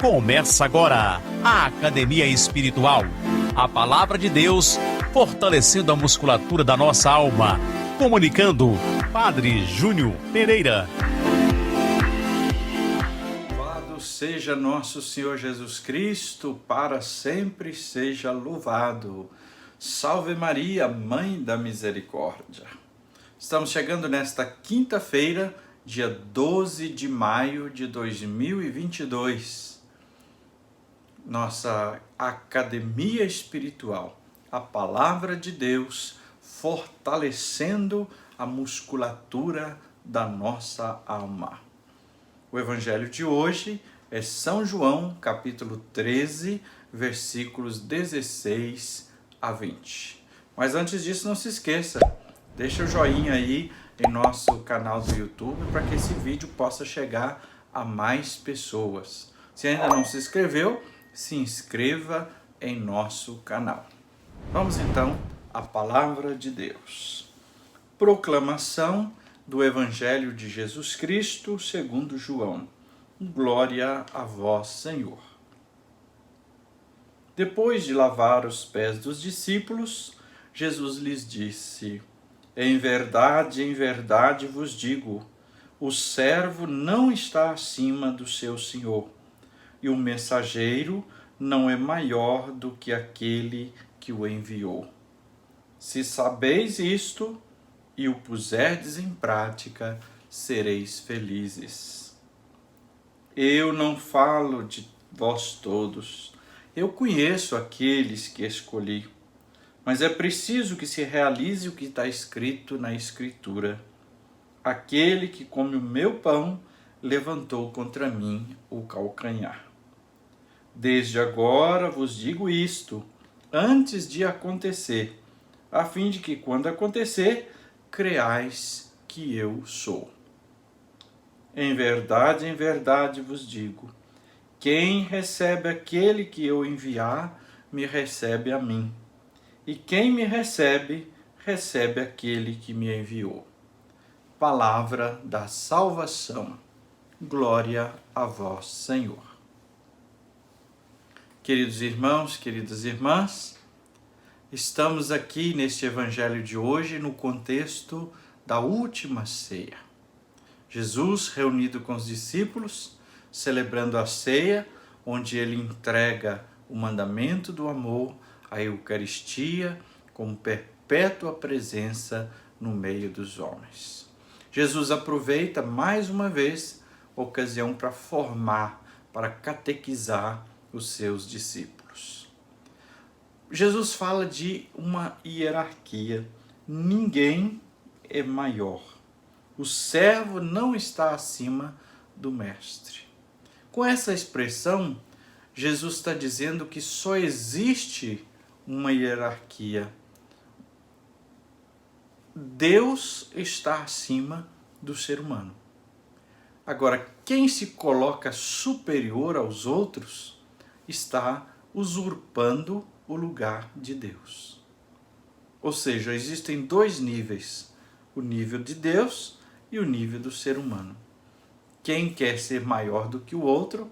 Começa agora a Academia Espiritual. A Palavra de Deus fortalecendo a musculatura da nossa alma. Comunicando, Padre Júnior Pereira. Louvado seja nosso Senhor Jesus Cristo, para sempre seja louvado. Salve Maria, Mãe da Misericórdia. Estamos chegando nesta quinta-feira, dia 12 de maio de 2022. Nossa Academia Espiritual, a Palavra de Deus, fortalecendo a musculatura da nossa alma. O Evangelho de hoje é São João, capítulo 13, versículos 16 a 20. Mas antes disso, não se esqueça, deixa o joinha aí em nosso canal do YouTube para que esse vídeo possa chegar a mais pessoas. Se ainda não se inscreveu, se inscreva em nosso canal. Vamos então à Palavra de Deus. Proclamação do Evangelho de Jesus Cristo segundo João. Glória a vós, Senhor. Depois de lavar os pés dos discípulos, Jesus lhes disse: em verdade vos digo, o servo não está acima do seu senhor, e o mensageiro não é maior do que aquele que o enviou. Se sabeis isto e o puserdes em prática, sereis felizes. Eu não falo de vós todos, eu conheço aqueles que escolhi, mas é preciso que se realize o que está escrito na Escritura. Aquele que come o meu pão levantou contra mim o calcanhar. Desde agora vos digo isto, antes de acontecer, a fim de que, quando acontecer, creais que eu sou. Em verdade vos digo, quem recebe aquele que eu enviar, me recebe a mim. E quem me recebe, recebe aquele que me enviou. Palavra da salvação. Glória a vós, Senhor. Queridos irmãos, queridas irmãs, estamos aqui neste Evangelho de hoje no contexto da última ceia. Jesus reunido com os discípulos, celebrando a ceia, onde ele entrega o mandamento do amor, a Eucaristia, como perpétua presença no meio dos homens. Jesus aproveita mais uma vez a ocasião para formar, para catequizar os seus discípulos. Jesus fala de uma hierarquia. Ninguém é maior. O servo não está acima do mestre. Com essa expressão, Jesus está dizendo que só existe uma hierarquia. Deus está acima do ser humano. Agora, quem se coloca superior aos outros está usurpando o lugar de Deus. Ou seja, existem dois níveis, o nível de Deus e o nível do ser humano. Quem quer ser maior do que o outro,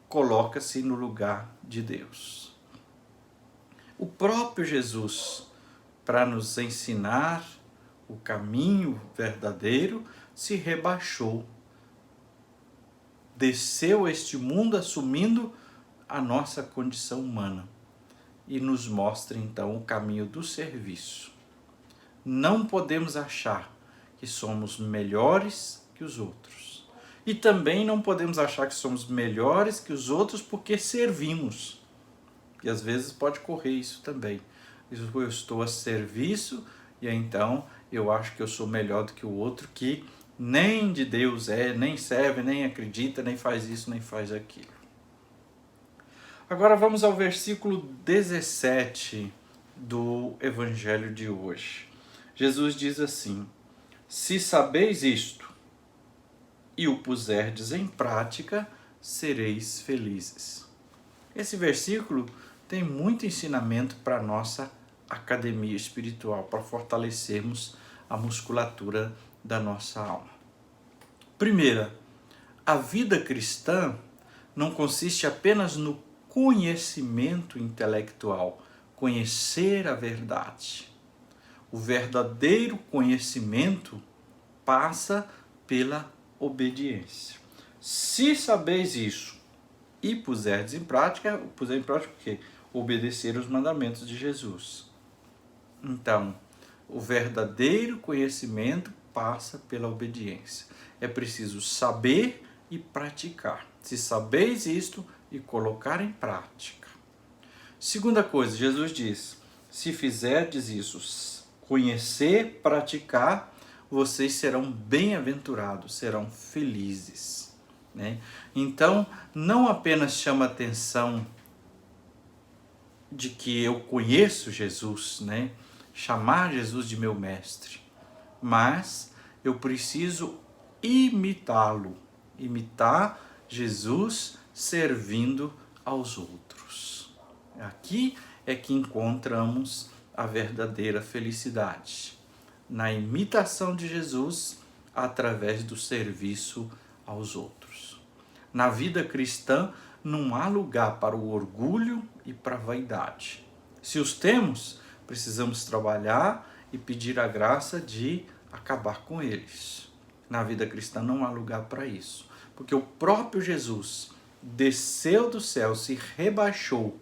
coloca-se no lugar de Deus. O próprio Jesus, para nos ensinar o caminho verdadeiro, se rebaixou. Desceu a este mundo assumindo a nossa condição humana e nos mostra então o caminho do serviço. Não podemos achar que somos melhores que os outros. E também não podemos achar que somos melhores que os outros porque servimos. E às vezes pode correr isso também. Eu estou a serviço e então eu acho que eu sou melhor do que o outro que nem de Deus é, nem serve, nem acredita, nem faz isso, nem faz aquilo. Agora vamos ao versículo 17 do Evangelho de hoje. Jesus diz assim: se sabeis isto e o puserdes em prática, sereis felizes. Esse versículo tem muito ensinamento para a nossa academia espiritual, para fortalecermos a musculatura da nossa alma. Primeira, a vida cristã não consiste apenas no conhecimento intelectual, conhecer a verdade. O verdadeiro conhecimento passa pela obediência. Se sabeis isso e puserdes em prática, o quê? Obedecer os mandamentos de Jesus. Então, o verdadeiro conhecimento passa pela obediência. É preciso saber e praticar. Se sabeis isto e colocar em prática. Segunda coisa, Jesus diz: se fizerdes isso, conhecer, praticar, vocês serão bem-aventurados, serão felizes. Né? Então, não apenas chama atenção de que eu conheço Jesus, né? Chamar Jesus de meu mestre, mas eu preciso imitá-lo, imitar Jesus servindo aos outros. Aqui é que encontramos a verdadeira felicidade, na imitação de Jesus através do serviço aos outros. Na vida cristã não há lugar para o orgulho e para a vaidade. Se os temos, precisamos trabalhar e pedir a graça de acabar com eles. Na vida cristã não há lugar para isso, porque o próprio Jesus desceu do céu, se rebaixou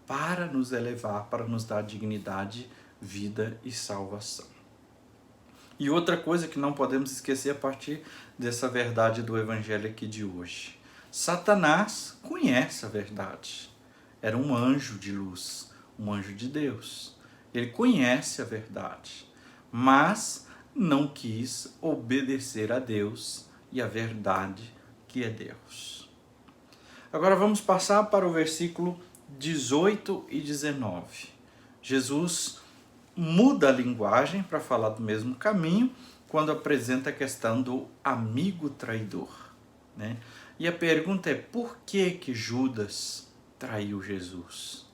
para nos elevar, para nos dar dignidade, vida e salvação. E outra coisa que não podemos esquecer a partir dessa verdade do evangelho aqui de hoje. Satanás conhece a verdade. Era um anjo de luz, um anjo de Deus. Ele conhece a verdade, mas não quis obedecer a Deus e a verdade que é Deus. Agora vamos passar para o versículo 18 e 19. Jesus muda a linguagem para falar do mesmo caminho quando apresenta a questão do amigo traidor. Né? E a pergunta é: por que Judas traiu Jesus?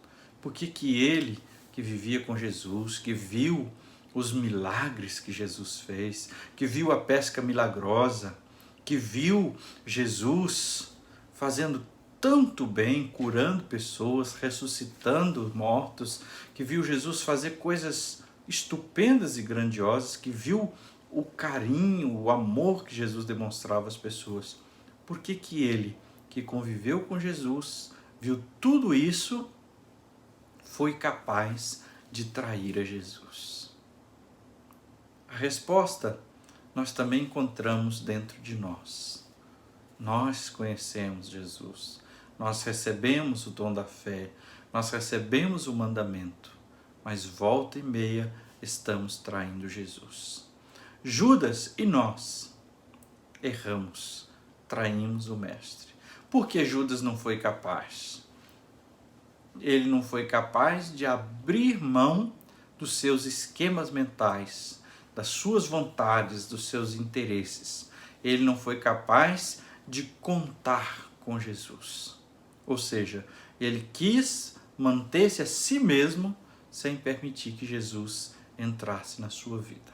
Por que ele, que vivia com Jesus, que viu os milagres que Jesus fez, que viu a pesca milagrosa, que viu Jesus fazendo tanto bem, curando pessoas, ressuscitando mortos, que viu Jesus fazer coisas estupendas e grandiosas, que viu o carinho, o amor que Jesus demonstrava às pessoas. Por que ele, que conviveu com Jesus, viu tudo isso, foi capaz de trair a Jesus? A resposta nós também encontramos dentro de nós. Nós conhecemos Jesus, nós recebemos o dom da fé, nós recebemos o mandamento, mas volta e meia estamos traindo Jesus. Judas e nós erramos, traímos o Mestre. Por que Judas não foi capaz? Ele não foi capaz de abrir mão dos seus esquemas mentais, das suas vontades, dos seus interesses. Ele não foi capaz de contar com Jesus. Ou seja, ele quis manter-se a si mesmo sem permitir que Jesus entrasse na sua vida.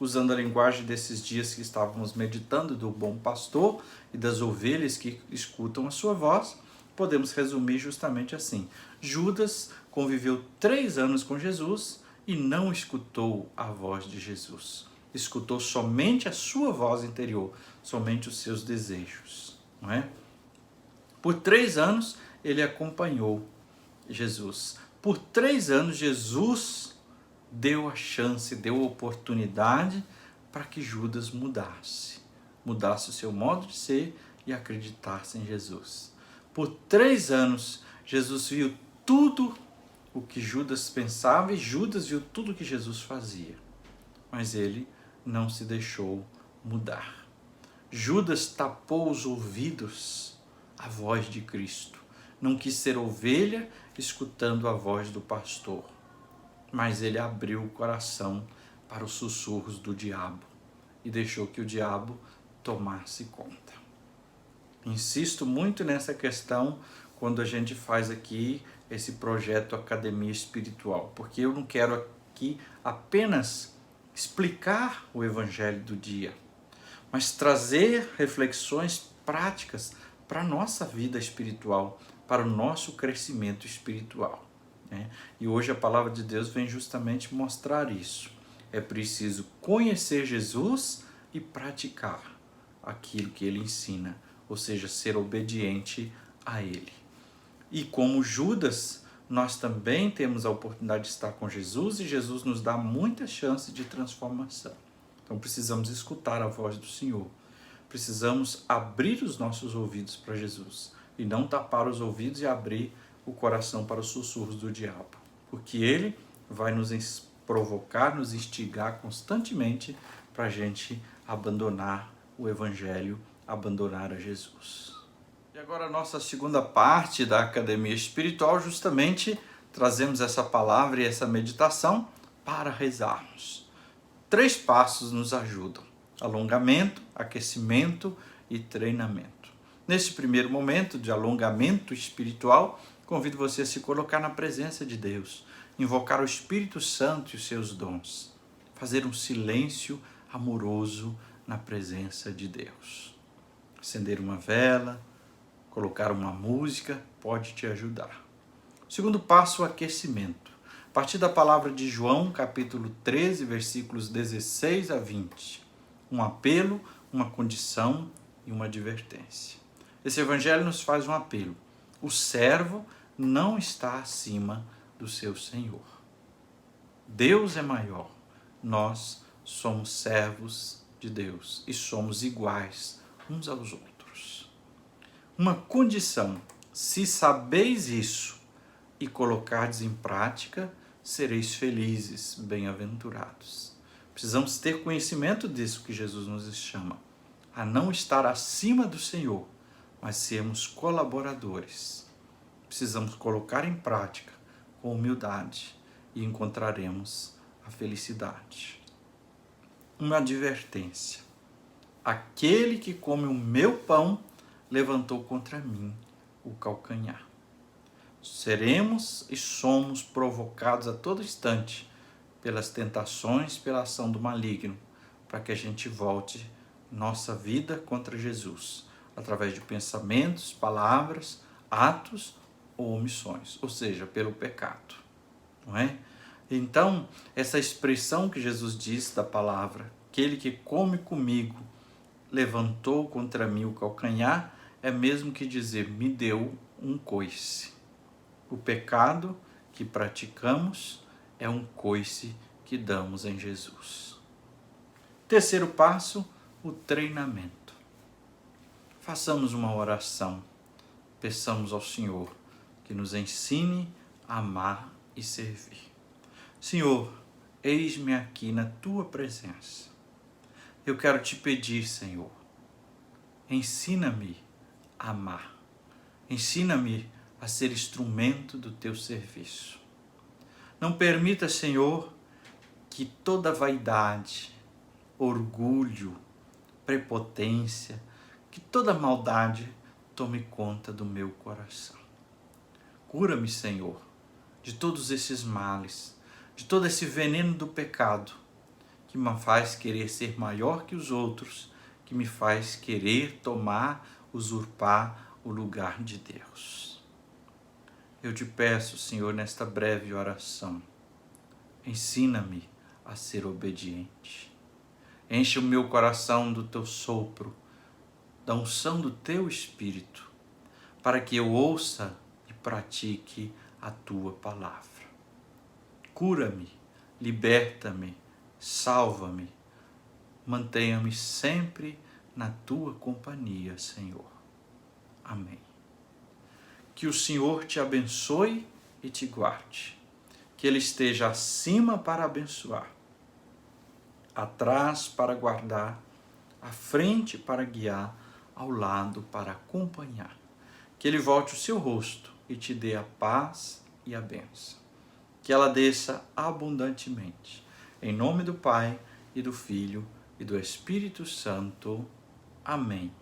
Usando a linguagem desses dias que estávamos meditando do bom pastor e das ovelhas que escutam a sua voz, podemos resumir justamente assim: Judas conviveu 3 anos com Jesus e não escutou a voz de Jesus. Escutou somente a sua voz interior, somente os seus desejos. Não é? Por 3 anos ele acompanhou Jesus. Por 3 anos Jesus deu a chance, deu a oportunidade para que Judas mudasse o seu modo de ser e acreditasse em Jesus. Por 3 anos Jesus viu tudo o que Judas pensava e Judas viu tudo o que Jesus fazia, mas ele não se deixou mudar. Judas tapou os ouvidos à voz de Cristo, não quis ser ovelha escutando a voz do pastor, mas ele abriu o coração para os sussurros do diabo e deixou que o diabo tomasse conta. Insisto muito nessa questão quando a gente faz aqui esse projeto Academia Espiritual, porque eu não quero aqui apenas explicar o Evangelho do dia, mas trazer reflexões práticas para a nossa vida espiritual, para o nosso crescimento espiritual, né? E hoje a palavra de Deus vem justamente mostrar isso. É preciso conhecer Jesus e praticar aquilo que ele ensina, ou seja, ser obediente a ele. E como Judas, nós também temos a oportunidade de estar com Jesus e Jesus nos dá muitas chances de transformação. Então precisamos escutar a voz do Senhor. Precisamos abrir os nossos ouvidos para Jesus e não tapar os ouvidos e abrir o coração para os sussurros do diabo, porque ele vai nos provocar, nos instigar constantemente para a gente abandonar o Evangelho, abandonar a Jesus. E agora a nossa segunda parte da Academia Espiritual, justamente trazemos essa palavra e essa meditação para rezarmos. 3 passos nos ajudam: alongamento, aquecimento e treinamento. Nesse primeiro momento de alongamento espiritual, convido você a se colocar na presença de Deus, invocar o Espírito Santo e os seus dons, fazer um silêncio amoroso na presença de Deus. Acender uma vela, colocar uma música pode te ajudar. O segundo passo, o aquecimento. A partir da palavra de João, capítulo 13, versículos 16 a 20. Um apelo, uma condição e uma advertência. Esse evangelho nos faz um apelo. O servo não está acima do seu Senhor. Deus é maior. Nós somos servos de Deus e somos iguais uns aos outros. Uma condição: se sabeis isso e colocardes em prática, sereis felizes, bem-aventurados. Precisamos ter conhecimento disso que Jesus nos chama, a não estar acima do Senhor, mas sermos colaboradores. Precisamos colocar em prática com humildade e encontraremos a felicidade. Uma advertência: aquele que come o meu pão levantou contra mim o calcanhar. Seremos e somos provocados a todo instante pelas tentações, pela ação do maligno, para que a gente volte nossa vida contra Jesus, através de pensamentos, palavras, atos ou omissões, ou seja, pelo pecado, não é? Então, essa expressão que Jesus diz da palavra, aquele que come comigo levantou contra mim o calcanhar, é mesmo que dizer, me deu um coice. O pecado que praticamos é um coice que damos em Jesus. Terceiro passo, o treinamento. Façamos uma oração, peçamos ao Senhor que nos ensine a amar e servir. Senhor, eis-me aqui na Tua presença. Eu quero te pedir, Senhor, ensina-me a amar. Ensina-me a ser instrumento do Teu serviço. Não permita, Senhor, que toda vaidade, orgulho, prepotência, que toda maldade tome conta do meu coração. Cura-me, Senhor, de todos esses males, de todo esse veneno do pecado, que me faz querer ser maior que os outros, que me faz querer tomar, usurpar o lugar de Deus. Eu te peço, Senhor, nesta breve oração, ensina-me a ser obediente. Enche o meu coração do Teu sopro, da unção do Teu Espírito, para que eu ouça e pratique a Tua palavra. Cura-me, liberta-me, salva-me, mantenha-me sempre na Tua companhia, Senhor. Amém. Que o Senhor te abençoe e te guarde. Que Ele esteja acima para abençoar, atrás para guardar, à frente para guiar, ao lado para acompanhar. Que Ele volte o seu rosto e te dê a paz e a bênção. Que ela desça abundantemente. Em nome do Pai, e do Filho, e do Espírito Santo. Amém.